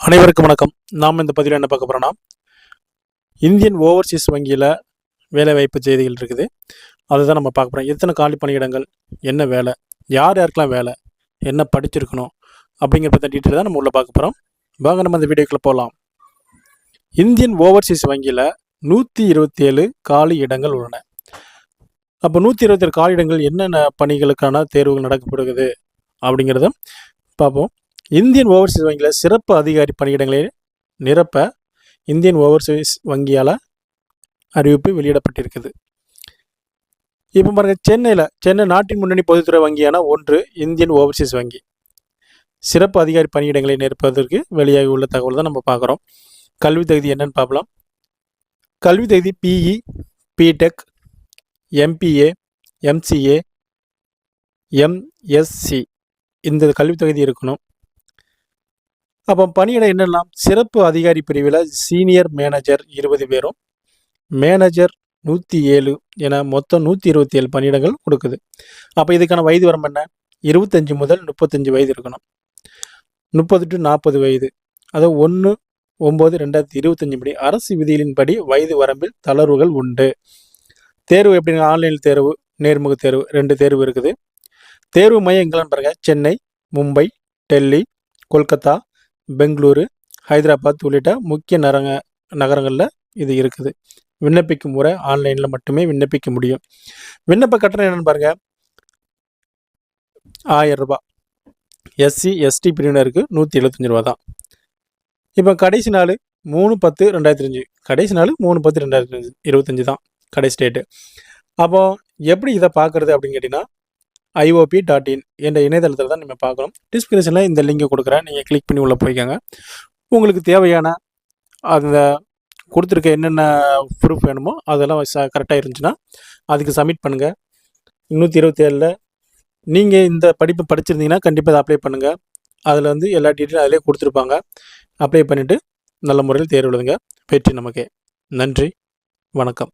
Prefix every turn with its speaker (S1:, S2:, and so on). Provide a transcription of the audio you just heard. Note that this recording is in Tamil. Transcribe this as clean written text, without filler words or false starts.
S1: அனைவருக்கும் வணக்கம். நாம் இந்த பதிவில் என்ன பார்க்க போகிறோம்னா, இந்தியன் ஓவர்சீஸ் வங்கியில் வேலைவாய்ப்பு செய்திகள் இருக்குது. அதுதான் நம்ம பார்க்க போகிறோம். எத்தனை காலி பணியிடங்கள், என்ன வேலை, யார் யாருக்கெல்லாம் வேலை, என்ன படிச்சிருக்கணும் அப்படிங்கிற பற்றி டீட்டெயில் தான் நம்ம உள்ளே பார்க்க போகிறோம். வாங்க நம்ம அந்த வீடியோக்குள்ளே போகலாம். இந்தியன் ஓவர்சீஸ் வங்கியில் 127 காலி இடங்கள் உள்ளன. அப்போ 127 காலி இடங்கள் என்னென்ன பணிகளுக்கான தேர்வுகள் நடக்கப்படுகிறது அப்படிங்கிறத பார்ப்போம். இந்தியன் ஓவர்சீஸ் வங்கியில் சிறப்பு அதிகாரி பணியிடங்களை நிரப்ப இந்தியன் ஓவர்சீஸ் வங்கியால் அறிவிப்பு வெளியிடப்பட்டிருக்குது. இப்போ பாருங்கள், சென்னை நாட்டின் முன்னணி பொதுத்துறை வங்கியான ஒன்று இந்தியன் ஓவர்சீஸ் வங்கி சிறப்பு அதிகாரி பணியிடங்களை நிரப்புவதற்கு வெளியாகி உள்ள தகவல் தான் நம்ம பார்க்குறோம். கல்வி தகுதி என்னன்னு பார்க்கலாம். கல்வி தகுதி BE, BTech, MBA, MCA, MSc இந்த கல்வி தகுதி இருக்கணும். அப்போ பணியிடம் என்னெல்லாம், சிறப்பு அதிகாரி பிரிவில் சீனியர் மேனேஜர் 20 பேரும், மேனேஜர் 107 என மொத்தம் 127 பணியிடங்கள் கொடுக்குது. அப்போ இதுக்கான வயது வரம்பு என்ன, 25 முதல் 35 வயது இருக்கணும். 30 to 40 வயது, அதாவது 1/9/2025 படி அரசு விதிகளின்படி வயது வரம்பில் தளர்வுகள் உண்டு. தேர்வு எப்படிங்க, ஆன்லைன் தேர்வு, நேர்முக தேர்வு 2 தேர்வு இருக்குது. தேர்வு மையம் எங்கெல்லாம் பாருங்க, சென்னை, மும்பை, டெல்லி, கொல்கத்தா, பெங்களூரு, ஹைதராபாத் உள்ளிட்ட முக்கிய நகரங்களில் இது இருக்குது. விண்ணப்பிக்கும் முறை ஆன்லைனில் மட்டுமே விண்ணப்பிக்க முடியும். விண்ணப்ப கட்டணம் என்னென்னு பாருங்கள், 1000 ரூபா. எஸ்சி எஸ்டி பிரிவினருக்கு 175 ரூபா தான். இப்போ கடைசி நாள் 3/10/2025, கடைசி நாள் 3/10/2025 தான் கடைசி டேட்டு. அப்போ எப்படி இதை பார்க்குறது அப்படின்னு கேட்டிங்கன்னா, IOP.in என்ற இணையதளத்தில் தான் நீங்கள் பார்க்கணும். டிஸ்கிரிப்ஷனில் இந்த லிங்கை கொடுக்குறேன், நீங்கள் கிளிக் பண்ணி உள்ளே போய்க்கோங்க. உங்களுக்கு தேவையான அந்த கொடுத்துருக்க என்னென்ன ப்ரூஃப் வேணுமோ அதெல்லாம் கரெக்டாக இருந்துச்சுன்னா அதுக்கு சப்மிட் பண்ணுங்கள். 127 நீங்கள் இந்த படிப்பு படிச்சிருந்தீங்கன்னா கண்டிப்பாக அதை அப்ளை பண்ணுங்கள். அதில் எல்லா டீட்டெயிலும் அதிலே கொடுத்துருப்பாங்க. அப்ளை பண்ணிவிட்டு நல்ல முறையில் தேர்வு எழுதுங்க. வெற்றி நமக்கே. நன்றி, வணக்கம்.